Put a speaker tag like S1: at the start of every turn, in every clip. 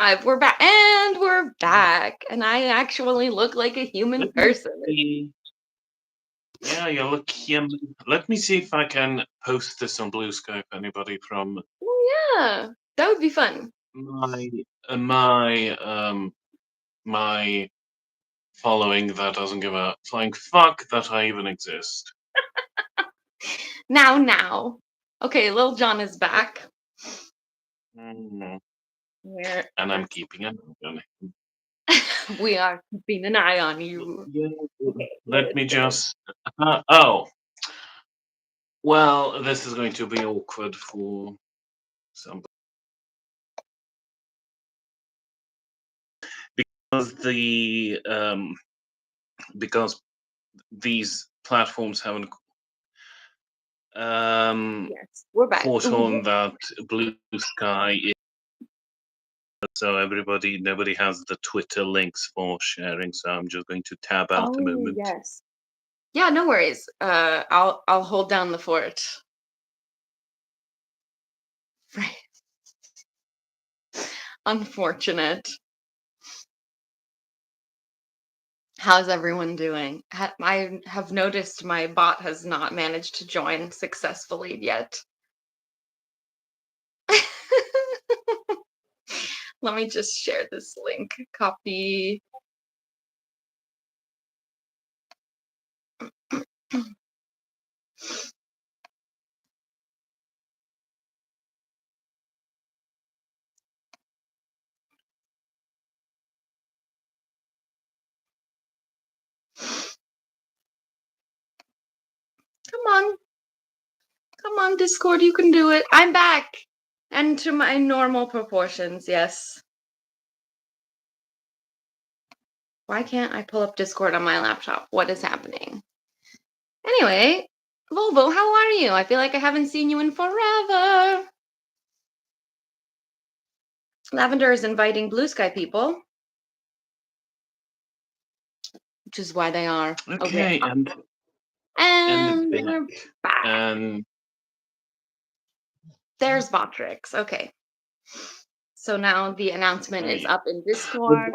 S1: We're back, and we're back, and I actually look like a human
S2: Let me
S1: person.
S2: see. Yeah, you look human. Let me see if I can post this on Blue Sky if anybody from
S1: Oh yeah, that would be fun.
S2: my my my following that doesn't give a flying fuck that I even exist.
S1: Now. Okay, Lil John is back.
S2: Mm,
S1: We're
S2: and I'm keeping an eye on it.
S1: we are keeping an eye on you.
S2: Yeah,
S1: Okay,
S2: let
S1: good,
S2: me
S1: good.
S2: just. Oh, well, this is going to be awkward for some because because these platforms haven't
S1: Yes, we're back.
S2: caught on that Blue Sky is, so nobody has the Twitter links for sharing, so I'm just going to tab out a
S1: Oh
S2: moment.
S1: yes. Yeah, no worries. I'll hold down the fort. Right. Unfortunate. How's everyone doing? I have noticed my bot has not managed to join successfully yet. Let me just share this link. Copy. Come on. Come on, Discord, you can do it. I'm back. And to my normal proportions, yes. Why can't I pull up Discord on my laptop? What is happening? Anyway, Volvo, how are you? I feel like I haven't seen you in forever. Lavender is inviting Blue Sky people, which is why they are over
S2: Okay,
S1: there.
S2: and
S1: And
S2: back
S1: we're back.
S2: and
S1: There's Botrix. Okay. So now the announcement is
S2: I.
S1: up in
S2: Oh,
S1: Discord.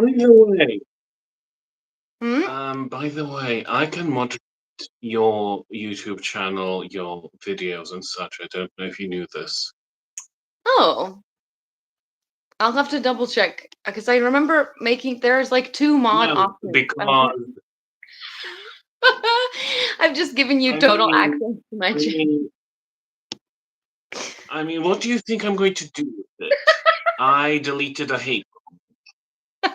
S1: Hmm?
S2: by the way, I can moderate your YouTube channel, your videos and such. I don't know if you knew this.
S1: Oh, I'll have to double check because I remember making there's like two mod
S2: No,
S1: options.
S2: because
S1: I've just given you
S2: I
S1: total
S2: mean,
S1: access to my
S2: I
S1: channel.
S2: mean, what do you think I'm going to do with it? I deleted a hate.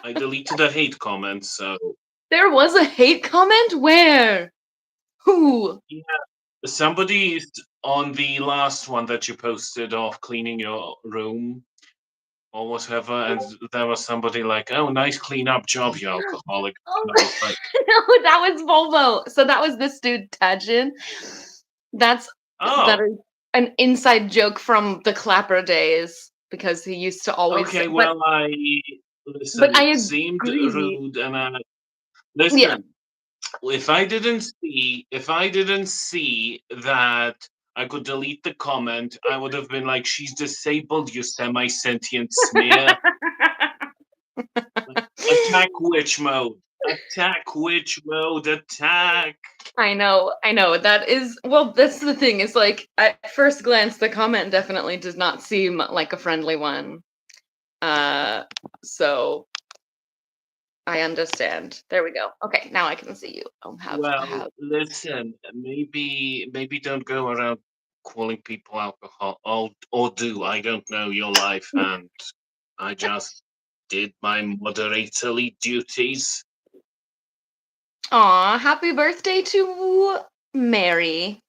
S2: I deleted a hate comment. So
S1: There was a hate comment? Where? Who?
S2: yeah, somebody on the last one that you posted of cleaning your room or whatever, and there was somebody like, "Oh, nice clean up job, you alcoholic."
S1: Oh,
S2: And I was like,
S1: no, that was Volvo. So that was this dude Tajin. That's that
S2: "Oh,
S1: is an inside joke from the Clapper days because he used to always say,
S2: okay.
S1: but
S2: Well, I
S1: but
S2: listen. It
S1: I
S2: seemed
S1: agree.
S2: rude, and I
S1: Yeah.
S2: listen. If I didn't see that I could delete the comment, I would have been like, "She's disabled, you semi-sentient smear." Attack witch mode. Attack witch mode. Attack.
S1: I know. That is well, that's the thing. Is like at first glance, the comment definitely does not seem like a friendly one. Uh, so I understand. There we go. Okay, now I can see you. I
S2: Well,
S1: have.
S2: listen. Maybe don't go around calling people alcohol. Or do. I don't know your life, and I just did my moderatorly duties.
S1: Aw, happy birthday to Mary,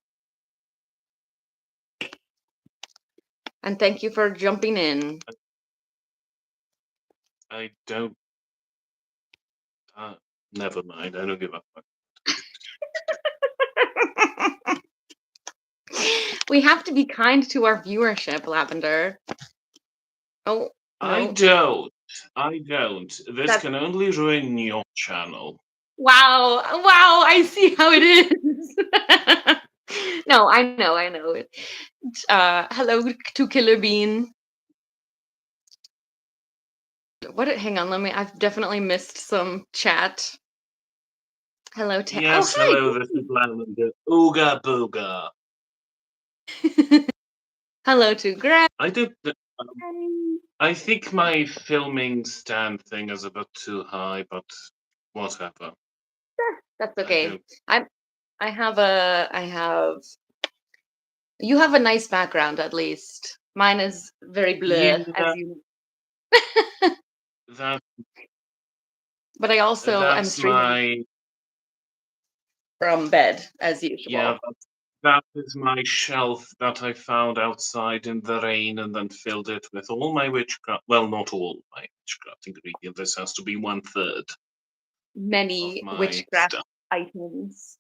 S1: and thank you for jumping in.
S2: I don't. Uh, Never mind. I don't give a fuck.
S1: We have to be kind to our viewership, Lavender. Oh
S2: I
S1: no,
S2: don't. I don't. This
S1: that's
S2: can only ruin your channel.
S1: wow, wow. I see how it is. No, I know. Hello to Killer Bean. Hang on, let me. I've definitely missed some chat. Hello, oh,
S2: Yes,
S1: hi.
S2: hello, this is Lavender. Ooga booga.
S1: Hello to Greg.
S2: I don't. I think my filming stand thing is a bit too high, but whatever.
S1: That's
S2: I
S1: okay.
S2: don't.
S1: I have. You have a nice background, at least. Mine is very blur, as
S2: Yeah,
S1: you.
S2: that
S1: But I also am
S2: that's
S1: streaming
S2: my
S1: from bed, as
S2: yeah.
S1: usual.
S2: That is my shelf that I found outside in the rain and then filled it with all my witchcraft. Well, not all my witchcraft ingredients. This has to be 1/3 of
S1: Many
S2: my
S1: witchcraft
S2: stuff.
S1: items.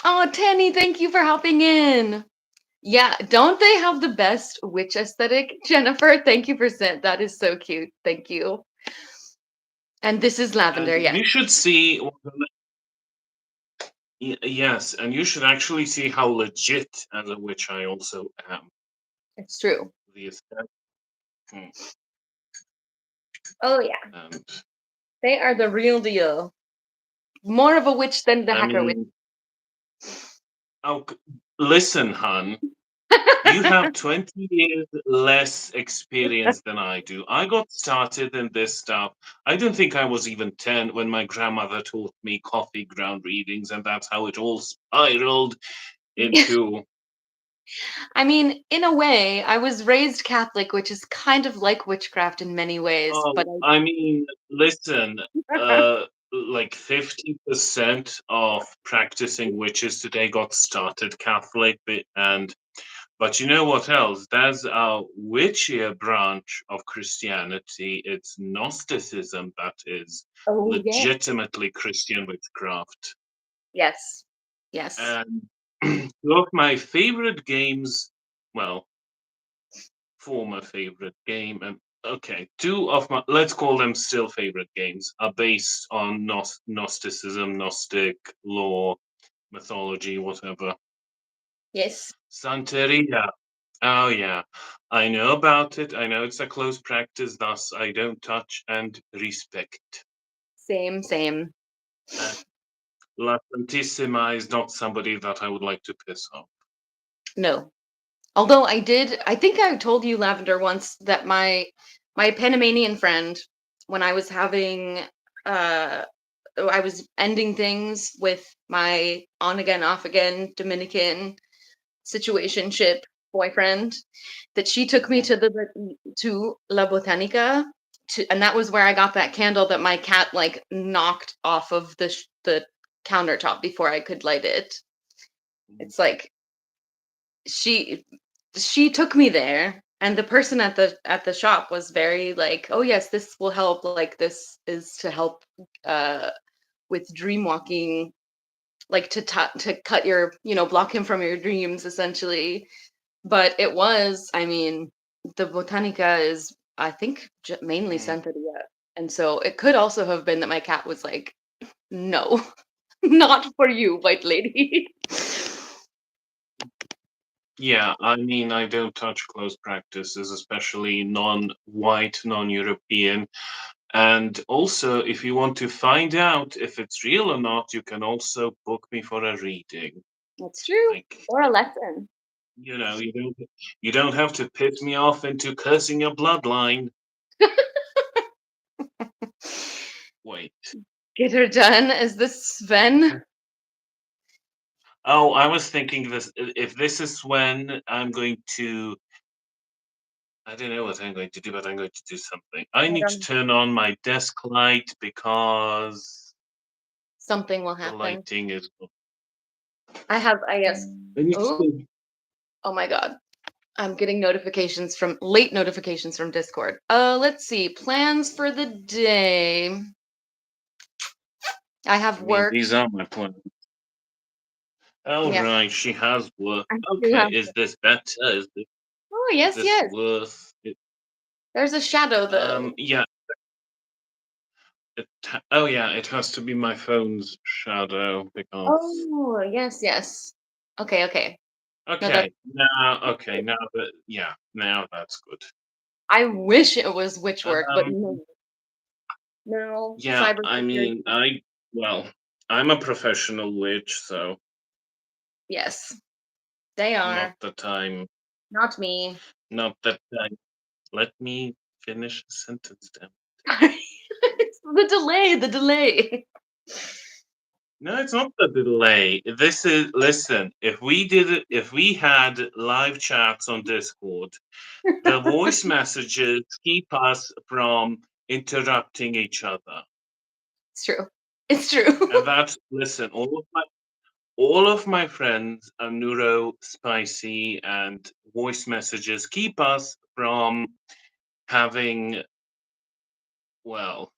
S1: Oh, Tanny, thank you for hopping in. Yeah, don't they have the best witch aesthetic? Jennifer, thank you for sent. That is so cute. Thank you. And this is
S2: And
S1: lavender, yes.
S2: you should see. Yes, and you should actually see how legit as a witch I also am.
S1: It's true.
S2: The aesthetic.
S1: Oh yeah.
S2: And
S1: They are the real deal. More of a witch than the
S2: I
S1: hacker witch.
S2: mean, oh, listen, hun. You have 20 years less experience than I do. I got started in this stuff. I don't think I was even 10 when my grandmother taught me coffee ground readings, and that's how it all spiraled into.
S1: I mean, in a way, I was raised Catholic, which is kind of like witchcraft in many ways,
S2: Oh,
S1: but
S2: I mean, listen,
S1: I
S2: like 50% of practicing witches today got started Catholic, but you know what else? There's a witchier branch of Christianity. It's Gnosticism that is
S1: Oh yeah.
S2: legitimately Christian witchcraft.
S1: Yes. Yes.
S2: And two of my favorite games, well, former favorite game, and okay, two of my, let's call them still favorite games, are based on Gnosticism, Gnostic lore, mythology, whatever.
S1: Yes.
S2: Santeria. Oh yeah, I know about it. I know it's a close practice, thus I don't touch and respect.
S1: Same, same.
S2: And La Santissima is not somebody that I would like to piss off.
S1: No. Although I think I told you, Lavender, once that my Panamanian friend, when I was having I was ending things with my on again, off again Dominican situationship boyfriend, that she took me to to La Botanica, and that was where I got that candle that my cat like knocked off of the countertop before I could light it. It's like she she took me there, and the person at the shop was very like, oh yes, this will help, like this is to help uh with dream walking, like to cut your, block him from your dreams essentially. But it was, I mean, the botanica is, I think, mainly
S2: Mm.
S1: Santeria, and so it could also have been that my cat was like, no, not for you, white lady.
S2: Yeah, I mean, I don't touch close practices, especially non-white, non-European. And also, if you want to find out if it's real or not, you can also book me for a reading.
S1: That's true.
S2: Like,
S1: Or a lesson.
S2: you don't have to piss me off into cursing your bloodline. Wait.
S1: Get her done. Is this Sven?
S2: Oh, I was thinking this. If this is when I'm going to, I don't know what I'm going to do, but I'm going to do something. I
S1: I
S2: need to
S1: don't.
S2: turn on my desk light because
S1: Something will
S2: the
S1: happen.
S2: lighting is.
S1: I guess.
S2: I need
S1: Oh,
S2: to.
S1: oh my God. I'm getting late notifications from Discord. Let's see. Plans for the day. I have
S2: I mean,
S1: work.
S2: these are my plans. Oh,
S1: Yeah,
S2: right, she has work.
S1: I do
S2: Okay,
S1: have.
S2: is this better?
S1: Oh,
S2: Is
S1: yes,
S2: this
S1: yes.
S2: worth it?
S1: There's a shadow though.
S2: Yeah. Oh, yeah, it has to be my phone's shadow because.
S1: Oh, yes, yes. Okay, okay. No, that
S2: Okay, now, that, yeah, now that's good.
S1: I wish it was witch work, but
S2: Um,
S1: no. No,
S2: yeah, I
S1: cybersecurity.
S2: mean, well, I'm a professional witch, so
S1: Yes, they
S2: not
S1: are.
S2: that I'm,
S1: Not me.
S2: not that I, let me finish the sentence then.
S1: It's the delay, the delay.
S2: No, it's not the delay. This is, listen, if we had live chats on Discord, the voice messages keep us from interrupting each other.
S1: It's true. It's true.
S2: And that's, listen, all of my friends are neuro spicy, and voice messages keep us from having, well,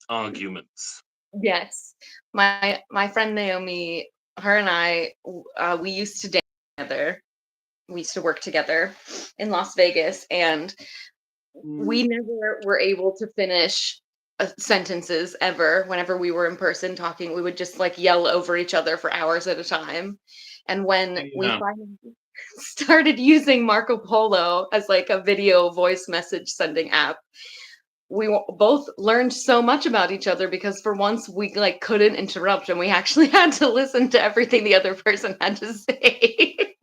S2: arguments.
S1: Yes. My friend Naomi, her and I, we used to dance together. We used to work together in Las Vegas, and
S2: Mm,
S1: we never were able to finish sentences ever. Whenever we were in person talking, we would just like yell over each other for hours at a time. And when we
S2: yeah.
S1: finally started using Marco Polo as like a video voice message sending app, both learned so much about each other because for once we like couldn't interrupt and we actually had to listen to everything the other person had to say.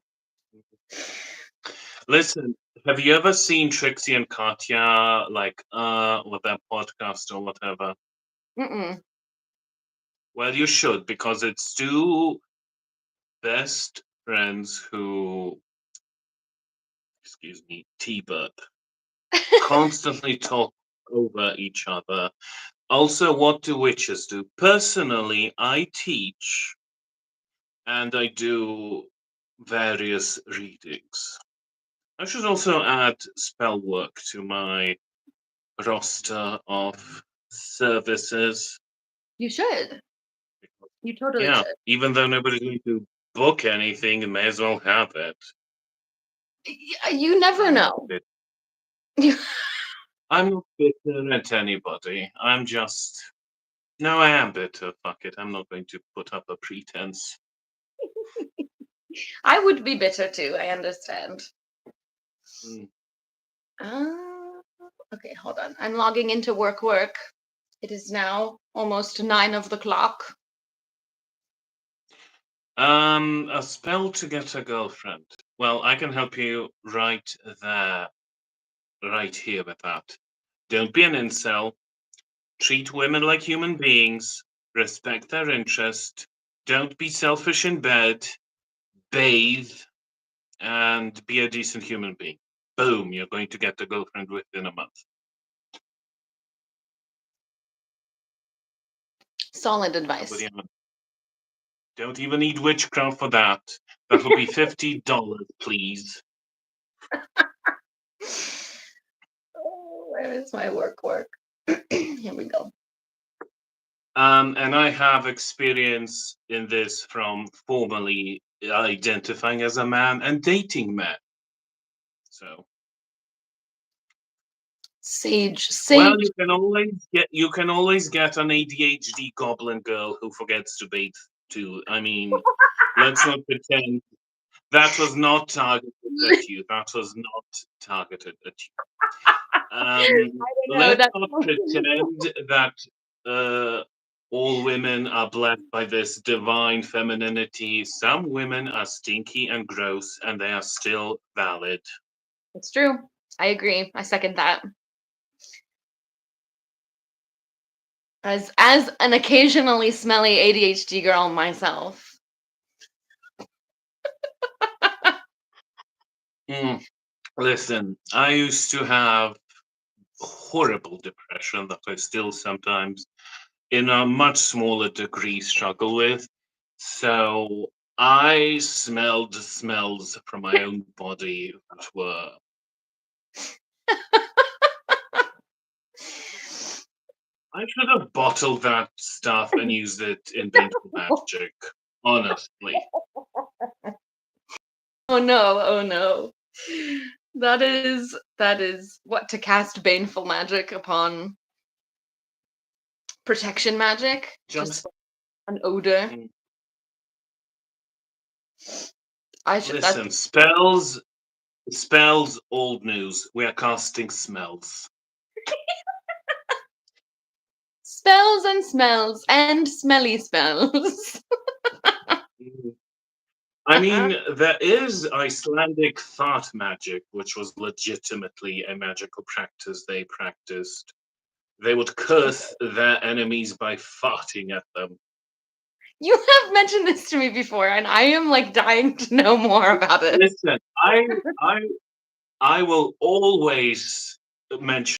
S2: Listen, have you ever seen Trixie and Katya, like, with their podcast or whatever?
S1: Mm-mm.
S2: Well, you should, because it's two best friends who, excuse me, T-Bird, constantly talk over each other. Also, what do witches do? Personally, I teach and I do various readings. I should also add spell work to my roster of services.
S1: You should. You totally
S2: Yeah,
S1: should.
S2: even though nobody's going to book anything, you may as well have it.
S1: You never
S2: I'm not
S1: know.
S2: bit. I'm not bitter at anybody. I'm just. No, I am bitter. Fuck it. I'm not going to put up a pretense.
S1: I would be bitter too. I understand.
S2: Mm.
S1: Uh, okay, hold on. I'm logging into work. It is now almost 9 of the clock.
S2: A spell to get a girlfriend. Well, I can help you right there, right here with that. Don't be an incel. Treat women like human beings. Respect their interest. Don't be selfish in bed. Bathe and be a decent human being. Boom, you're going to get a girlfriend within a month.
S1: Solid
S2: How about
S1: advice.
S2: you? Don't even need witchcraft for that. That'll be $50, please.
S1: Oh, where is my work? Here we go.
S2: And I have experience in this from formerly identifying as a man and dating men. So,
S1: Sage.
S2: well,
S1: Sage.
S2: you can always get an ADHD goblin girl who forgets to bathe too. I mean, let's not pretend that was not targeted at you. That was not targeted at you.
S1: No,
S2: Let's
S1: that's
S2: not pretend that uh, all women are blessed by this divine femininity. Some women are stinky and gross, and they are still valid.
S1: it's true. I agree. I second that. As an occasionally smelly ADHD girl myself.
S2: Mm, listen, I used to have horrible depression that I still sometimes, in a much smaller degree, struggle with. So I smelled smells from my own body that were. I should have bottled that stuff and used it in Baneful Magic. Honestly.
S1: Oh no, oh no. That is what to cast baneful magic upon protection magic. Just
S2: Just
S1: an odor.
S2: mm,
S1: I should that
S2: listen, spells Spells, old news. We are casting smells.
S1: Spells and smells and smelly spells.
S2: Mm. I mean, there is Icelandic fart magic, which was legitimately a magical practice they practiced. They would curse their enemies by farting at them.
S1: You have mentioned this to me before, and I am like dying to know more about it.
S2: Listen, I I will always mention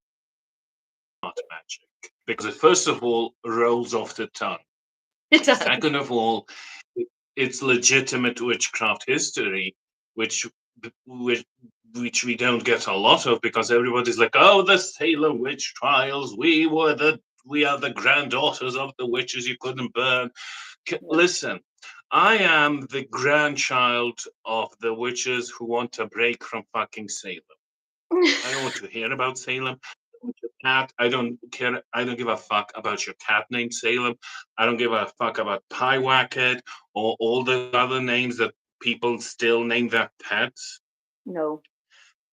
S2: fart magic because it first of all rolls off the tongue.
S1: It does.
S2: Second of all, it's legitimate witchcraft history, which which which we don't get a lot of because everybody's like, oh, the Salem witch trials. We are the granddaughters of the witches you couldn't burn. Listen, I am the grandchild of the witches who want to break from fucking Salem. I don't want to hear about Salem. Your cat. I don't care. I don't give a fuck about your cat named Salem. I don't give a fuck about Pyewacket or all the other names that people still name their pets.
S1: No.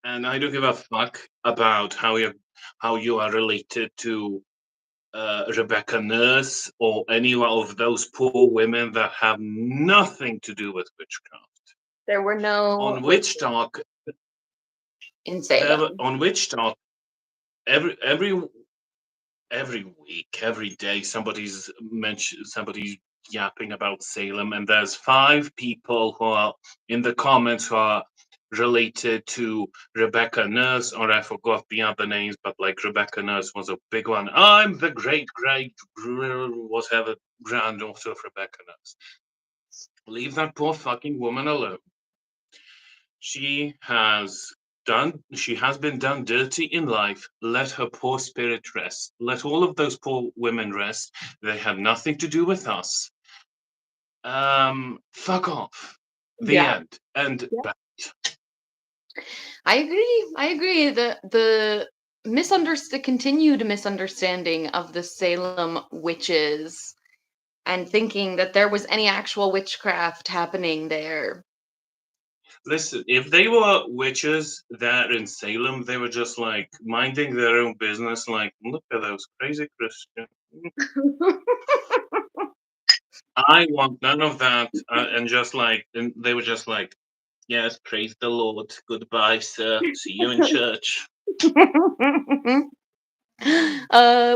S2: And I don't give a fuck about how you are related to Rebecca Nurse or any of those poor women that have nothing to do with witchcraft.
S1: There were no
S2: On Witch
S1: witches
S2: Talk,
S1: in Salem.
S2: on Witch Talk, every every week, every day, somebody's yapping about Salem, and there's 5 people who are in the comments who are related to Rebecca Nurse, or I forgot the other names, but like Rebecca Nurse was a big one. I'm the great whatever granddaughter of Rebecca Nurse. Leave that poor fucking woman alone. She has she has been done dirty in life. Let her poor spirit rest. Let all of those poor women rest. They have nothing to do with us. Fuck off. The
S1: Yeah.
S2: end. And
S1: I agree. I agree. The continued misunderstanding of the Salem witches and thinking that there was any actual witchcraft happening there.
S2: listen, if they were witches there in Salem, they were just like minding their own business, like, look at those crazy Christians. I want none of that. And just like, and they were just like, yes, praise the Lord. Goodbye, sir. See you in church.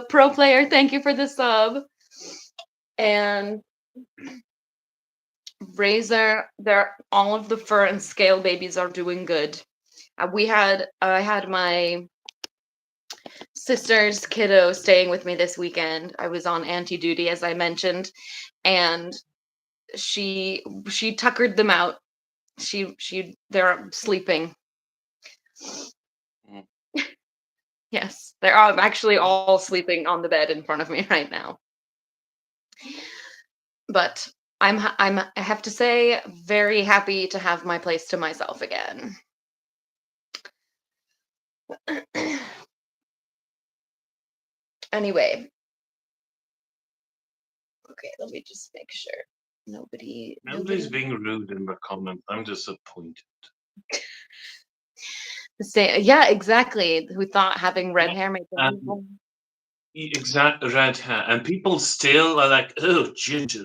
S1: Pro player, thank you for the sub. And Razor, they're all of the fur and scale babies are doing good. I had my sister's kiddo staying with me this weekend. I was on anti duty, as I mentioned, and she tuckered them out. They're sleeping.
S2: Mm.
S1: Yes, they're all actually all sleeping on the bed in front of me right now. But I have to say, very happy to have my place to myself again. Anyway, okay, let me just make sure
S2: Nobody's being rude in the comments. I'm disappointed.
S1: say, yeah, exactly. Who thought having red hair made them
S2: Exact red hair, and people still are like, "Oh, ginger."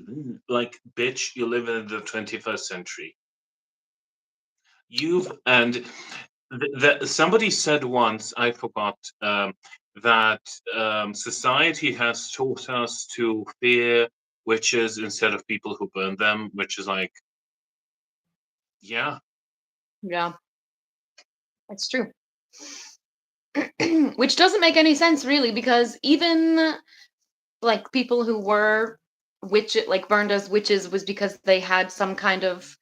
S2: Like, bitch, you live in the 21st century. And somebody said once, I forgot, that society has taught us to fear witches instead of people who burn them, which is like, yeah.
S1: Yeah, that's true. Which doesn't make any sense really, because even like people who were burned as witches was because they had some kind of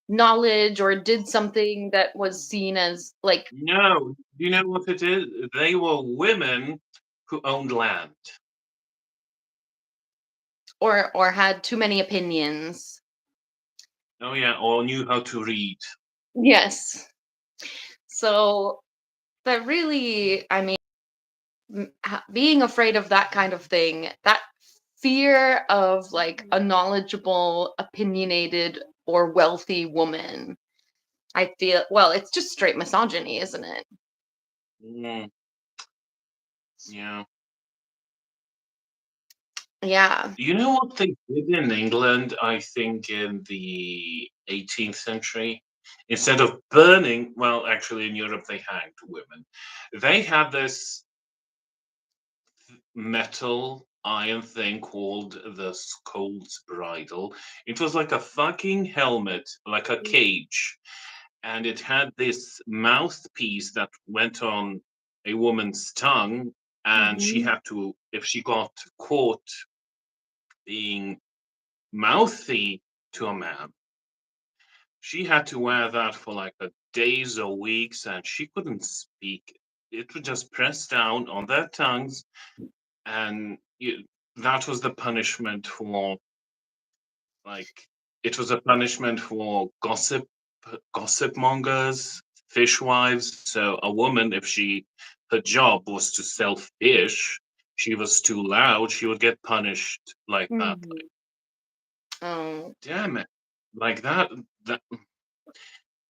S1: knowledge or did something that was seen as like
S2: No, you know what it is? They were women who owned land.
S1: or had too many opinions.
S2: Oh yeah, or knew how to read.
S1: Yes. So that really, I mean, being afraid of that kind of thing, that fear of like a knowledgeable, opinionated, or wealthy woman I feel, well, it's just straight misogyny, isn't it?
S2: Mm, yeah.
S1: Yeah.
S2: You know what they did in England, I think, in the 18th century? Instead of burning, well, actually, in Europe, they hanged women. They had this metal iron thing called the Scold's Bridle. It was like a fucking helmet, like a cage. And it had this mouthpiece that went on a woman's tongue. And she
S1: Mhm.
S2: had to, if she got caught being mouthy to a man, she had to wear that for like a days or weeks, and she couldn't speak. It would just press down on their tongues, and that was the punishment for, like, it was a punishment for gossip mongers, fishwives. So a woman, if she her job was to sell fish, she was too loud, she would get punished like that. Like,
S1: Mhm. Oh.
S2: damn it, like that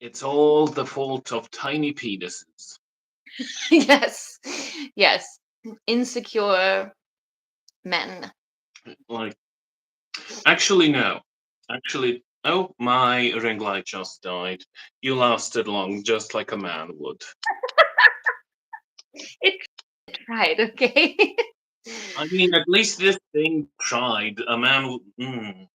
S2: it's all the fault of tiny penises.
S1: Yes. Yes. Insecure men.
S2: Like, actually, no. Actually, oh, my ring light just died. You lasted long, just like a man would.
S1: It tried, okay?
S2: I mean, at least this thing tried. A man would.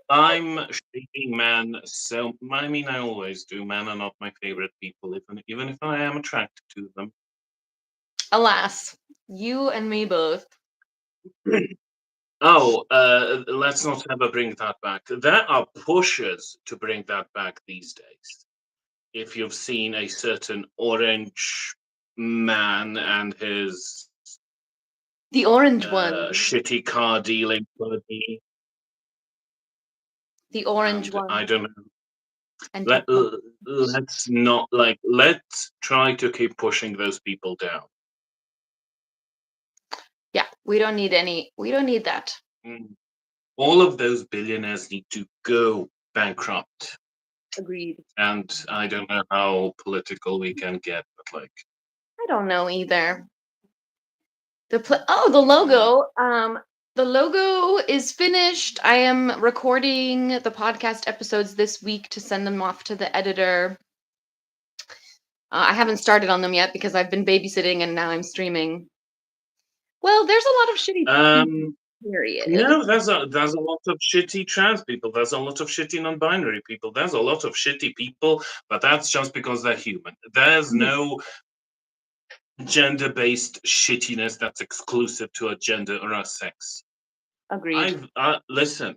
S2: I'm shaping men, so I mean, I always do. Men are not my favorite people, even if I am attracted to them.
S1: Alas, you and me both.
S2: Oh, let's not ever bring that back. There are pushes to bring that back these days. If you've seen a certain orange man and his
S1: The orange one.
S2: shitty car dealing buddy,
S1: The orange
S2: and I
S1: one.
S2: don't know.
S1: And
S2: Let
S1: TikTok.
S2: let's not let's try to keep pushing those people down.
S1: Yeah, we don't need that.
S2: Mm. All of those billionaires need to go bankrupt.
S1: Agreed.
S2: And I don't know how political we can get, but like,
S1: I don't know either. The
S2: mm,
S1: logo. The logo is finished. I am recording the podcast episodes this week to send them off to the editor. I haven't started on them yet because I've been babysitting and now I'm streaming. Well, there's a lot of shitty people,
S2: um,
S1: period.
S2: no, there's a lot of shitty trans people. There's a lot of shitty non-binary people. There's a lot of shitty people, but that's just because they're human. There's
S1: Mhm.
S2: no gender-based shittiness that's exclusive to a gender or a sex.
S1: Agreed.
S2: I've listen.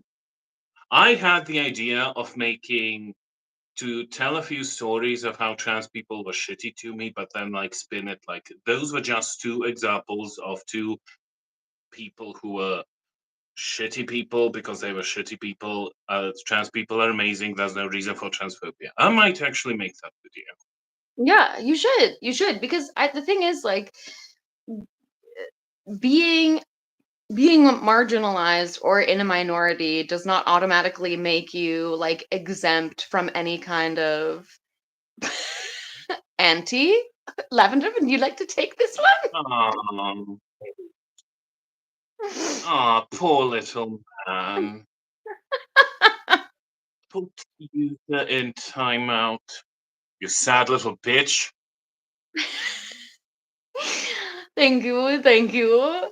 S2: I had the idea of making to tell a few stories of how trans people were shitty to me, but then like spin it like those were just two examples of two people who were shitty people because they were shitty people. Trans people are amazing. There's no reason for transphobia. I might actually make that video.
S1: Yeah, you should. You should because the thing is like being being marginalized or in a minority does not automatically make you like exempt from any kind of anti. Lavender, would you like to take this
S2: Oh,
S1: one?
S2: poor little man. Put user in timeout. You sad little bitch.
S1: Thank you, thank you.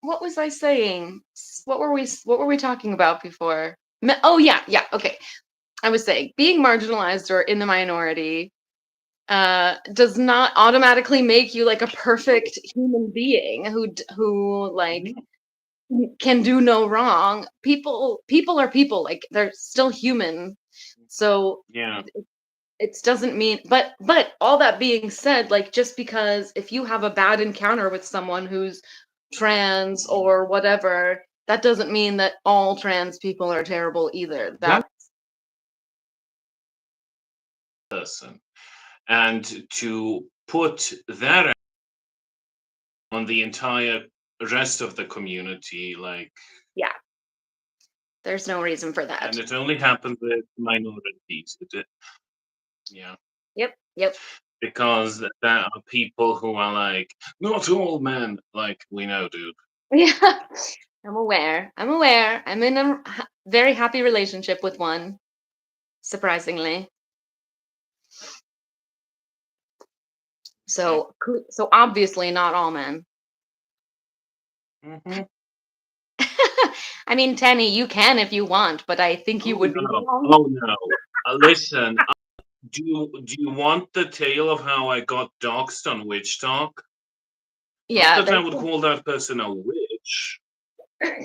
S1: What was I saying? What were we talking about before? Oh yeah, yeah, okay. I was saying being marginalized or in the minority does not automatically make you like a perfect human being who like can do no wrong. People are people, like they're still human. So
S2: Yeah.
S1: it doesn't mean, but all that being said, like just because if you have a bad encounter with someone who's trans or whatever, that doesn't mean that all trans people are terrible either.
S2: That
S1: That
S2: person. And to put that on the entire rest of the community, like,
S1: yeah. There's no reason for that.
S2: And it only happens with minorities. Yeah,
S1: Yep, yep.
S2: because there are people who are like, not all men. Like, we know, dude.
S1: Yeah, I'm aware. I'm aware. I'm in a very happy relationship with one, surprisingly.
S2: Okay.
S1: So obviously not all men.
S2: Hmm.
S1: I mean, Tanny, you can if you want, but I think you
S2: Oh
S1: would be
S2: no!
S1: wrong.
S2: Oh no! Listen, do you want the tale of how I got doxxed on Witch Talk? Not
S1: Yeah,
S2: that I would call that person a witch,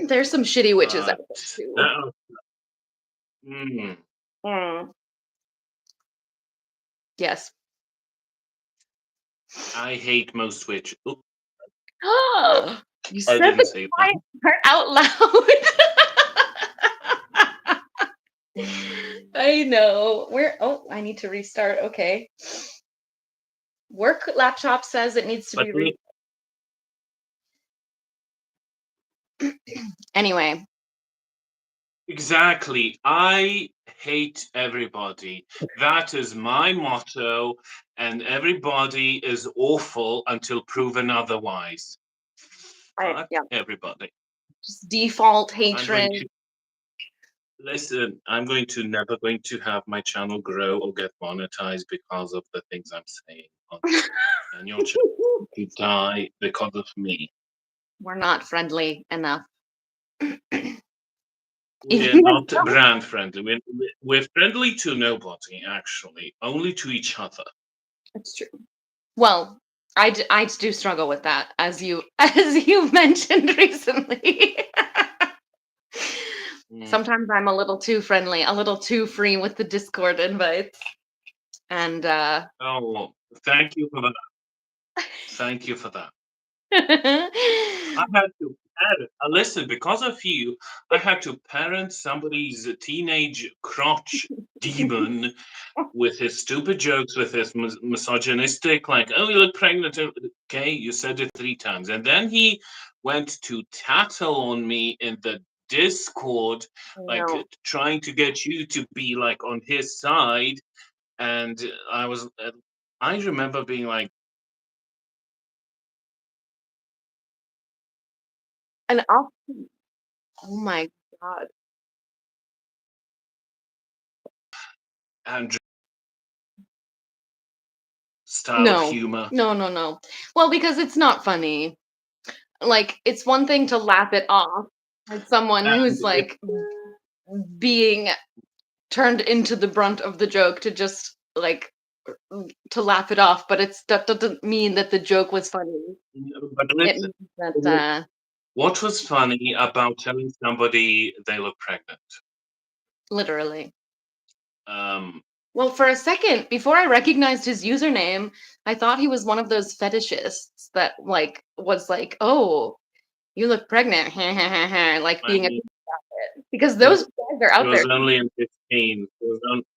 S1: there's some shitty witches out
S2: but
S1: there too.
S2: that, mm,
S1: Mm, yes.
S2: I hate most witches. Oop,
S1: You
S2: I
S1: said
S2: didn't
S1: the
S2: say that.
S1: quiet part out loud. I know. I need to restart. Okay. Work laptop says it needs to
S2: But
S1: be anyway.
S2: exactly, I hate everybody. That is my motto, and everybody is awful until proven otherwise. Fuck
S1: Yeah,
S2: everybody.
S1: just default
S2: I'm going
S1: hatred.
S2: to listen. I'm going to never going to have my channel grow or get monetized because of the things I'm saying on here, and your channel to die because of me.
S1: We're not friendly enough.
S2: We're
S1: Even
S2: not brand friendly. We're friendly to nobody, actually, only to each other.
S1: That's true. Well, I do struggle with that, as you as you mentioned recently.
S2: Mm.
S1: Sometimes I'm a little too friendly, a little too free with the Discord invites. And
S2: Oh, thank you for that. Thank you for that. I had to listen, because of you, I had to parent somebody's teenage crotch demon with his stupid jokes, with his misogynistic, like, oh, you look pregnant. Okay, you said it 3 times. And then he went to tattle on me in the Discord, like
S1: no.
S2: trying to get you to be like on his side. And I remember being like,
S1: And I'll, oh my god.
S2: Andrew style of
S1: No.
S2: humor.
S1: No, no, no. Well, because it's not funny. Like, it's one thing to laugh it off at someone
S2: And
S1: who's like being turned into the brunt of the joke to just like to laugh it off, but that doesn't mean that the joke was funny.
S2: but
S1: It
S2: listen,
S1: means that
S2: what was funny about telling somebody they look pregnant?
S1: literally.
S2: Um,
S1: Well, for a second, before I recognized his username, I thought he was one of those fetishists that like was like, "Oh, you look pregnant," like
S2: I
S1: being a
S2: mean,
S1: because
S2: he,
S1: those guys are
S2: he
S1: out there.
S2: was only in his teens.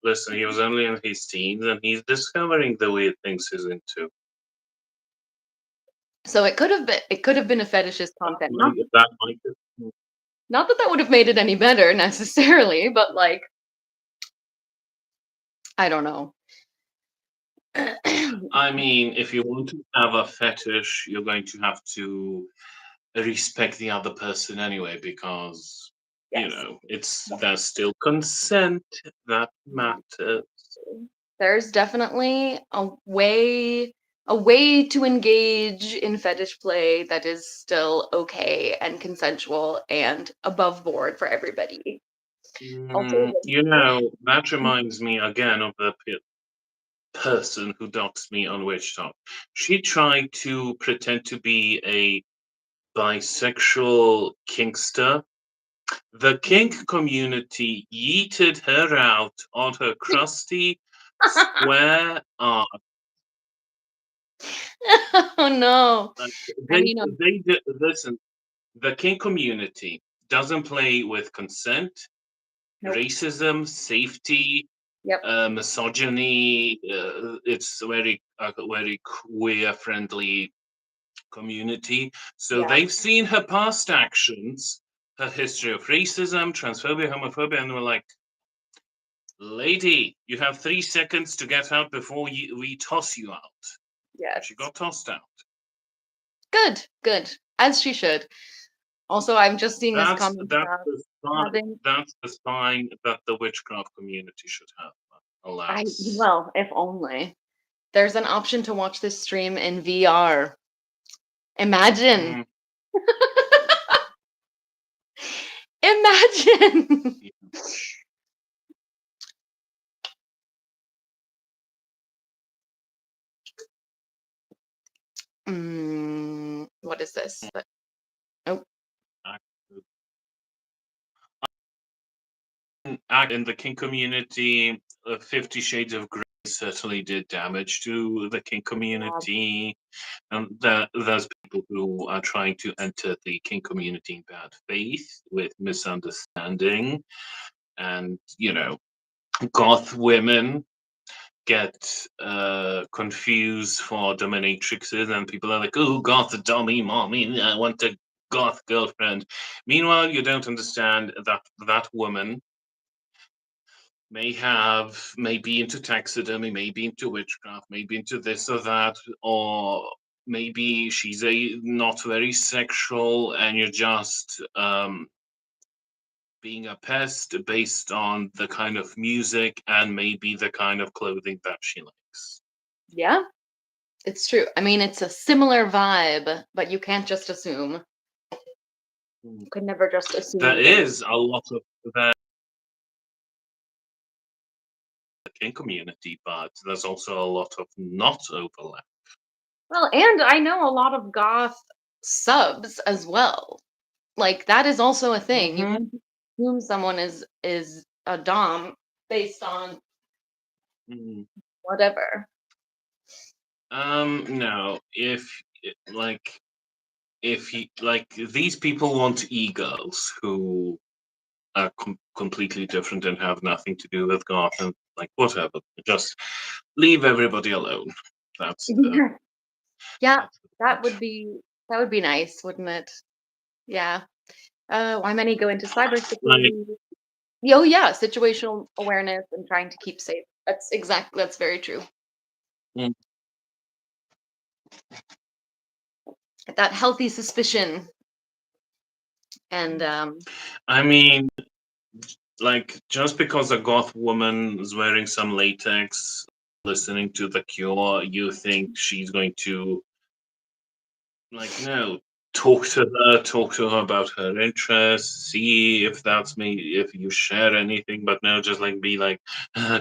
S2: Listen, he was only in his teens, and he's discovering the weird things he's into.
S1: So it could have been a fetishist content.
S2: That might.
S1: Not that that would have made it any better necessarily, but like I don't know.
S2: I mean, if you want to have a fetish, you're going to have to respect the other person anyway, because
S1: Yes.
S2: there's still consent that matters.
S1: There's definitely a way to engage in fetish play that is still okay and consensual and above board for everybody. Also,
S2: That reminds me again of the person who doxed me on Witch Talk. She tried to pretend to be a bisexual kinkster. The kink community yeeted her out on her crusty square arm.
S1: oh no.
S2: Like,
S1: I
S2: they
S1: mean,
S2: they did listen. The kink community doesn't play with consent,
S1: nope.
S2: racism, safety,
S1: Yep.
S2: misogyny. It's very queer friendly community. So
S1: Yeah.
S2: they've seen her past actions, her history of racism, transphobia, homophobia, and we're like, lady, you have 3 seconds to get out before we toss you out. And
S1: Yes.
S2: she got tossed out.
S1: Good, good. As she should. Also, I'm just seeing this
S2: That's
S1: comment
S2: that's
S1: about
S2: the sign,
S1: having
S2: that's the sign that the witchcraft community should have. Alas.
S1: well, if only. There's an option to watch this stream in VR. Imagine.
S2: Mm,
S1: Imagine.
S2: yeah.
S1: What is this? Oh,
S2: In the kink community, 50 Shades of Grey certainly did damage to the kink
S1: yeah.
S2: community, and there's people who are trying to enter the kink community in bad faith with misunderstanding, and goth women get confused for dominatrixes, and people are like, "Oh, goth dummy mommy, I want a goth girlfriend." Meanwhile, you don't understand that that woman may be into taxidermy, may be into witchcraft, maybe into this or that, or maybe she's a not very sexual, and you're just being a pest based on the kind of music and maybe the kind of clothing that she likes.
S1: Yeah, it's true. I mean, it's a similar vibe, but you can't just assume.
S2: Mm.
S1: You can never just
S2: There
S1: assume things.
S2: is a lot of that in community, but there's also a lot of not overlap.
S1: Well, and I know a lot of goth subs as well. Like that is also a thing. You
S2: Hmm.
S1: can't assume someone is a dom based on
S2: Mm.
S1: whatever.
S2: No, like if you like these people want e-girls who are completely different and have nothing to do with goth and like whatever, just leave everybody alone. That's the
S1: Yeah, yeah,
S2: that's the
S1: that
S2: point.
S1: would be that would be nice, wouldn't it? Yeah. Why many go into
S2: Like,
S1: cybersecurity? Oh yeah, situational awareness and trying to keep safe. That's very true.
S2: mm,
S1: That healthy suspicion and
S2: I mean, like just because a goth woman is wearing some latex, listening to The Cure, you think she's going to like no talk to her about her interests, see if that's me, if you share anything, but no, just like be like,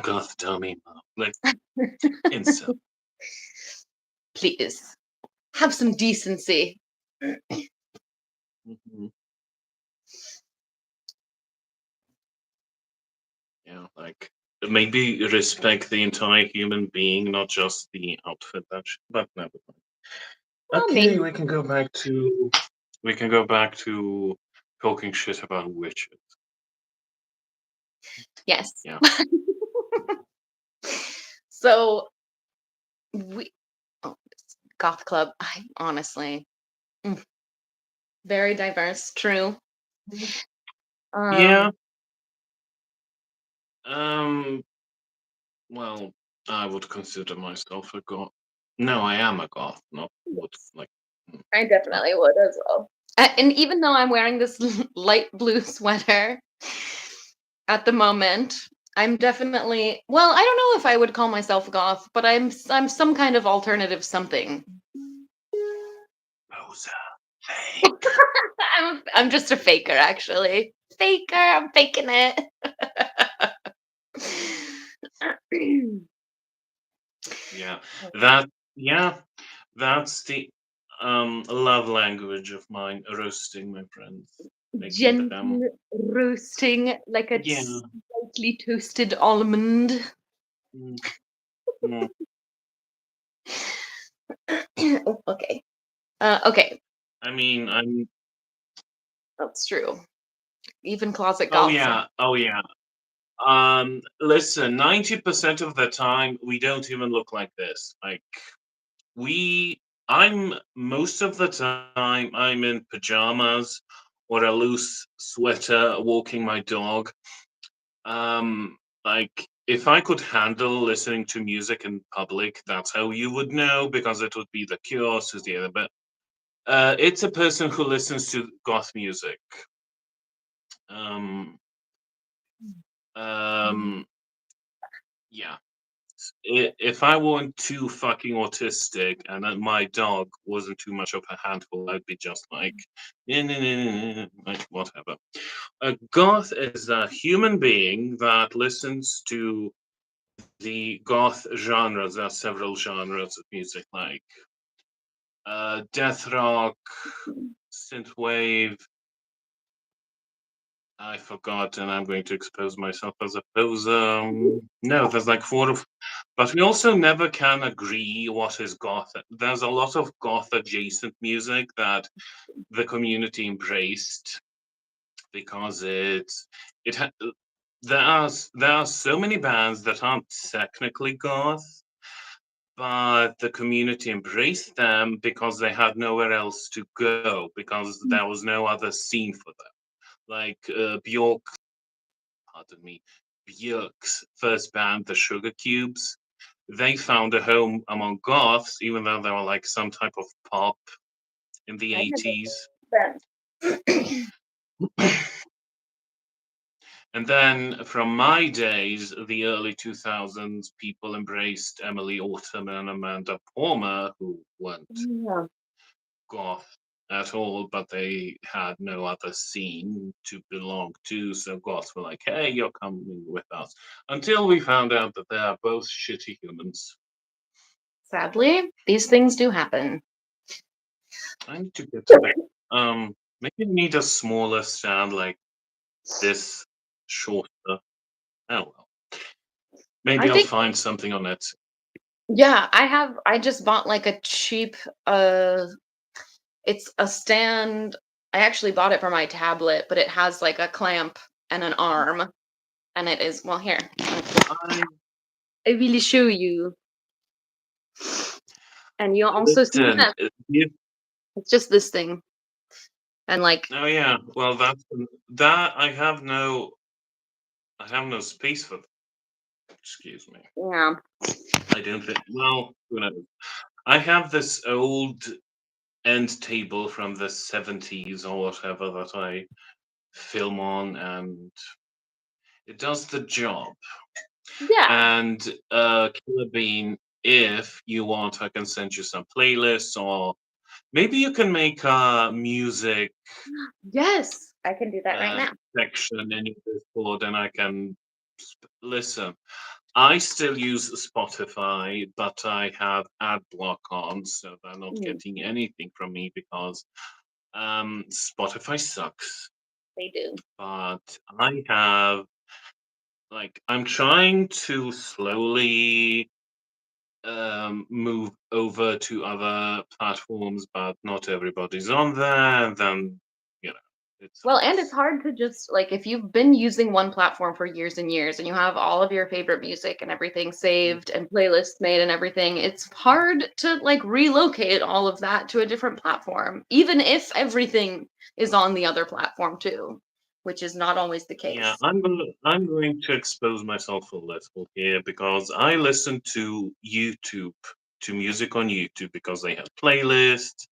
S2: goth dummy mom, like incel.
S1: please have some decency.
S2: Mhm. Yeah, like maybe respect the entire human being, not just the outfit that. But never mind.
S1: Well,
S2: Okay,
S1: maybe.
S2: we can go back to talking shit about witches.
S1: Yes.
S2: Yeah.
S1: So we oh, goth club. I honestly mm, very diverse. True.
S2: Yeah.
S1: Um.
S2: Um. Well, I would consider myself a goth. No, I am a goth. Not would like. mm,
S1: I
S2: No.
S1: definitely would as well. And even though I'm wearing this light blue sweater at the moment, I'm definitely well, I don't know if I would call myself goth, but I'm some kind of alternative something.
S2: Rosa. Fake.
S1: I'm just a faker actually. Faker, I'm faking it.
S2: Yeah. That. Yeah. That's the love language of mine. Roasting my friends, making them.
S1: Gentle roasting like a
S2: Yeah.
S1: slightly toasted almond.
S2: Mm, mm.
S1: Oh, okay. Okay,
S2: I mean, I'm.
S1: that's true. Even closet
S2: Oh
S1: goths.
S2: yeah. Oh yeah. Listen, 90% of the time we don't even look like this. Like we I'm most of the time I'm in pajamas or a loose sweater walking my dog. Like if I could handle listening to music in public, that's how you would know because it would be the Cure, Susie. But it's a person who listens to goth music. Um, um, yeah. If I weren't too fucking autistic and my dog wasn't too much of a handful, I'd be just like, "Nah, nah, nah, nah, nah," like whatever. A goth is a human being that listens to the goth genres. There are several genres of music, like death rock, synthwave. I forgot, and I'm going to expose myself as a poser. No, there's like four of, but we also never can agree what is goth. There's a lot of goth adjacent music that the community embraced because it ha- there are so many bands that aren't technically goth, but the community embraced them because they had nowhere else to go because there was no other scene for them. Like Bjork, pardon me, Björk's first band, the Sugar Cubes, they found a home among goths, even though they were like some type of pop in the
S1: I never
S2: 80s.
S1: that.
S2: And then from my days, the early 2000s, people embraced Emily Autumn and Amanda Palmer, who weren't
S1: Yeah.
S2: goth at all, but they had no other scene to belong to. So goths were like, hey, you're coming with us. Until we found out that they are both shitty humans.
S1: Sadly, these things do happen.
S2: I need to get a bit, maybe I need a smaller stand like this, shorter. Oh well.
S1: I
S2: Maybe I'll
S1: think,
S2: find something on it.
S1: yeah, I just bought like a cheap it's a stand. I actually bought it for my tablet, but it has like a clamp and an arm, and it is, well, here.
S2: I
S1: I will show you. And you'll also see
S2: listen.
S1: that it's just this thing. And like,
S2: Oh yeah. Well, that I have no space for. Excuse me.
S1: yeah.
S2: I don't think. Well, who knows? I have this old end table from the 70s or whatever that I film on, and it does the job.
S1: Yeah.
S2: And Killer Bean, if you want, I can send you some playlists, or maybe you can make a music
S1: Yes, I can do that right now.
S2: section in your Discord, and I can listen. I still use Spotify, but I have ad block on, so they're not
S1: Mm,
S2: getting anything from me because Spotify sucks.
S1: they do.
S2: But I have, like, I'm trying to slowly move over to other platforms, but not everybody's on there. And then, you know, it
S1: Well, and it's
S2: sucks.
S1: hard to just like if you've been using one platform for years and years and you have all of your favorite music and everything saved and playlists made and everything, it's hard to like relocate all of that to a different platform, even if everything is on the other platform too, which is not always the
S2: Yeah,
S1: case.
S2: I'm going to expose myself a little here because I listen to YouTube, to music on YouTube because they have playlists.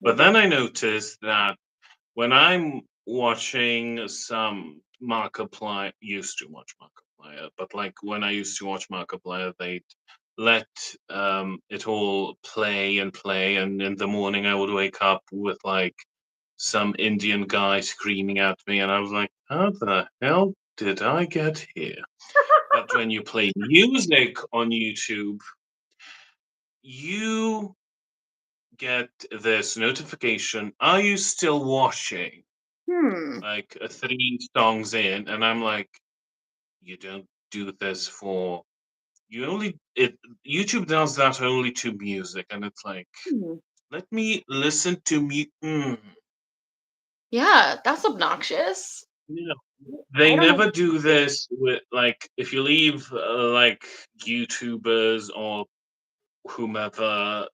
S1: They
S2: But
S1: do.
S2: then I noticed that when I'm watching some Markiplier, used to watch Markiplier, but like when I used to watch Markiplier, they'd let it all play and play, and in the morning I would wake up with like some Indian guy screaming at me, and I was like, how the hell did I get here? But when you play music on YouTube, you get this notification, are you still watching?
S1: Hmm.
S2: Like three songs in, and I'm like, you don't do this for you only it YouTube does that only to music, and it's like,
S1: Hmm.
S2: let me listen to me.
S1: Yeah, that's obnoxious.
S2: Yeah.
S1: I
S2: They
S1: don't know.
S2: never do this with like if you leave like YouTubers or whomever,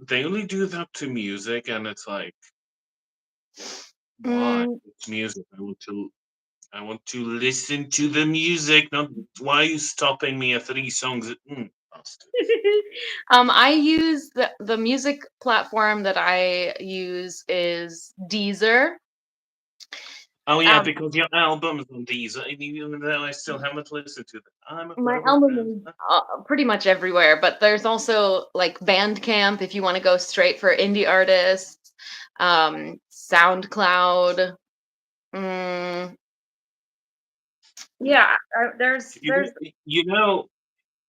S2: they only do that to music, and it's like Why?
S1: Mm,
S2: It's music. I want to listen to the music. Not why are you stopping me at 3 songs? Bastards.
S1: I use the music platform that I use is Deezer.
S2: Oh yeah,
S1: Um,
S2: because your album's on these, even though I still haven't listened to them. I'm a
S1: my
S2: clever
S1: album
S2: friend.
S1: is pretty much everywhere, but there's also like Bandcamp if you want to go straight for indie artists. SoundCloud. Mm, yeah, there's
S2: You know,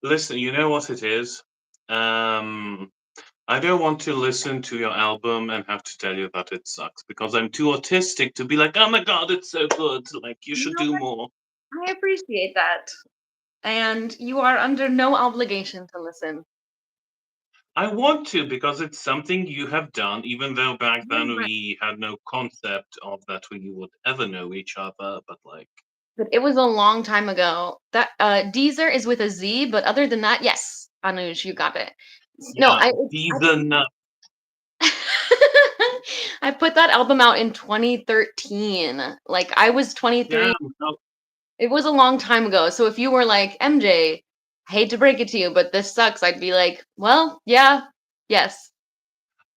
S2: listen. You know what it is. Um, I don't want to listen to your album and have to tell you that it sucks because I'm too autistic to be like, oh my god, it's so good. Like you
S1: you
S2: should
S1: know
S2: do
S1: what?
S2: more.
S1: I appreciate that, and you are under no obligation to listen.
S2: I want to because it's something you have done, even though back then
S1: Yeah,
S2: we had no concept of that we would ever know each other. But like,
S1: but it was a long time ago. That Deezer is with a Z, but other than that, yes, Anuj, you got it. No,
S2: yeah, these are not.
S1: I put that album out in 2013. Like I was 23.
S2: Damn, how,
S1: It was a long time ago. So if you were like, MJ, I hate to break it to you, but this sucks, I'd be like, well, yeah, yes.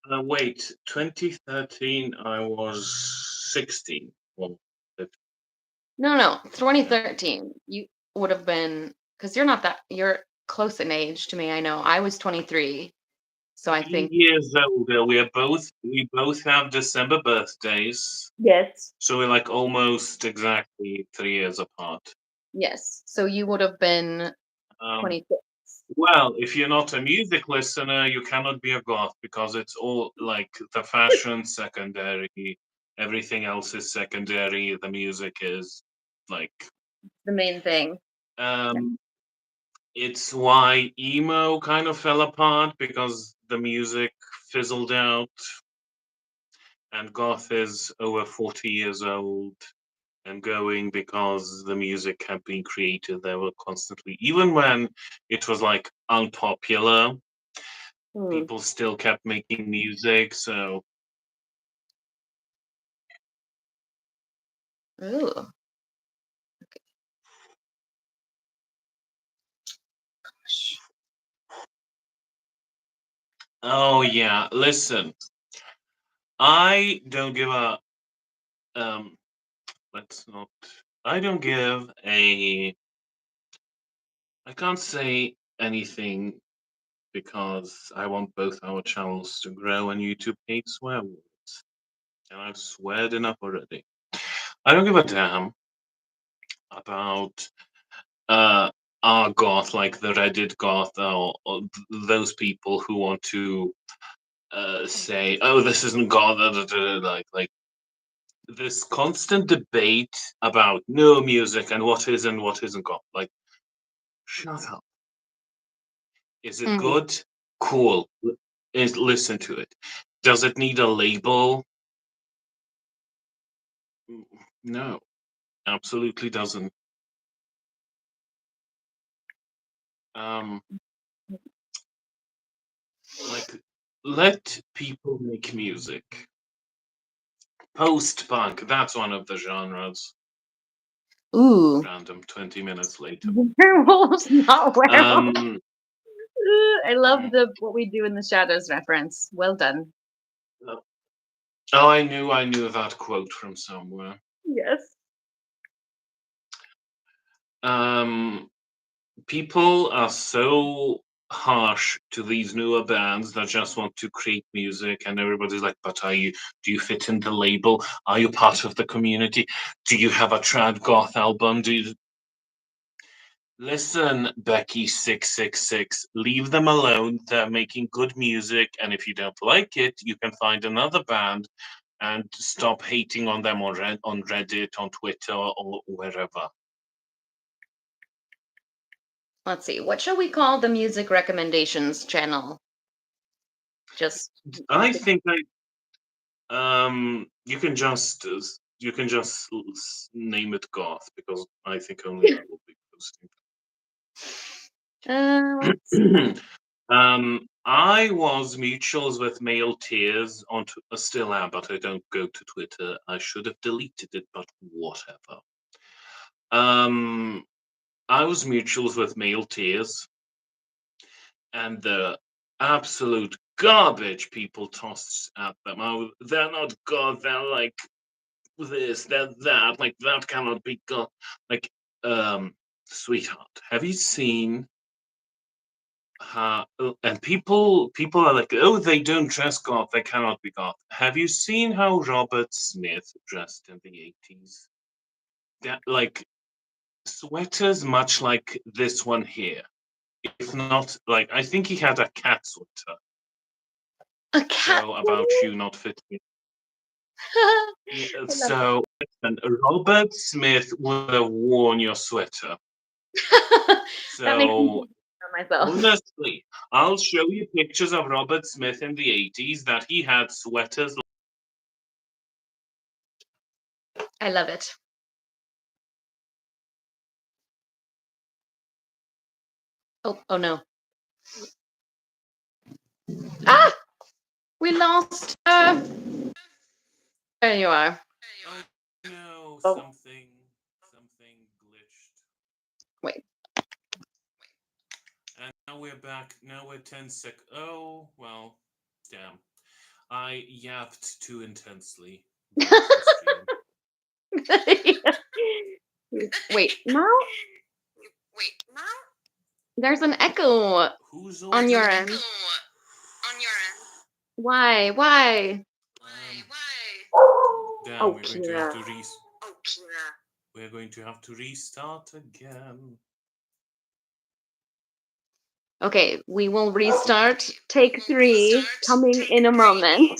S2: wait, 2013, I was 16. Well, 15,
S1: No, no,
S2: yeah.
S1: 2013. You would have been because you're close in age to me. I know. I was 23. So I
S2: 3
S1: think
S2: years older. We both have December birthdays,
S1: yes.
S2: so we're like almost exactly 3 years apart.
S1: Yes. So you would have been
S2: Um,
S1: 26.
S2: Well, if you're not a music listener, you cannot be a goth because it's all like the fashion secondary, everything else is secondary, the music is like
S1: The main thing. Yeah.
S2: um it's why emo kind of fell apart because the music fizzled out and goth is over 40 years old and going because the music had been created. They were constantly, even when it was like unpopular,
S1: Hmm.
S2: people still kept making music. So
S1: Ooh.
S2: oh yeah, listen, I don't give a um let's not I don't give a I can't say anything because I want both our channels to grow and YouTube hates swear words. And I've sweared enough already. I don't give a damn about uh our goth, like the Reddit goth, or those people who want to say, "Oh, this isn't God," like this constant debate about no music and what is and what isn't God. Like, shut up. Is it
S1: Mm.
S2: good? Cool. Listen to it. Does it need a label? No, absolutely doesn't. Um, like, let people make music. Post punk, that's one of the genres.
S1: Ooh.
S2: Random 20 minutes later.
S1: Werewolves, not werewolves.
S2: Um,
S1: I love the what we do in the shadows reference. Well done.
S2: oh, I knew that quote from somewhere.
S1: Yes.
S2: Um, People are so harsh to these newer bands that just want to create music, and everybody's like, but do you fit in the label? Are you part of the community? Do you have a trad goth album? Do you listen, Becky 666, leave them alone. They're making good music, and if you don't like it, you can find another band and stop hating on them on Reddit, on Twitter, or wherever.
S1: Let's see. What shall we call the music recommendations channel? Just
S2: I think you can just name it goth because I think only I will be
S1: let's see.
S2: posting. I was mutuals with male tears on still am, but I don't go to Twitter. I should have deleted it, but whatever. I was mutuals with male tears, and the absolute garbage people tossed at them. Oh, they're not God. They're like this. They're that. Like that cannot be God. Like, sweetheart, have you seen? And people are like, oh, they don't dress goth, they cannot be goth. Have you seen how Robert Smith dressed in the 80s? That, like, sweaters much like this one here. If not, like, I think he had a cat sweater.
S1: A cat.
S2: So about you not fitting. Yeah, so and Robert Smith would have worn your sweater.
S1: That makes me
S2: So
S1: myself.
S2: honestly, I'll show you pictures of Robert Smith in the 80s that he had sweaters.
S1: I love it. Oh no. Ah! We lost There you are.
S2: Oh no,
S1: Oh.
S2: something glitched.
S1: Wait.
S2: And now we're back. Now we're 10 sec. Oh, well, damn. I yapped too intensely.
S1: Wait, now? There's an echo
S2: Who's
S1: on your end. Why?
S2: Damn,
S1: Oh,
S2: we're going to have to we're going to have to restart again.
S1: Okay, we will restart. Take 3, coming in a moment.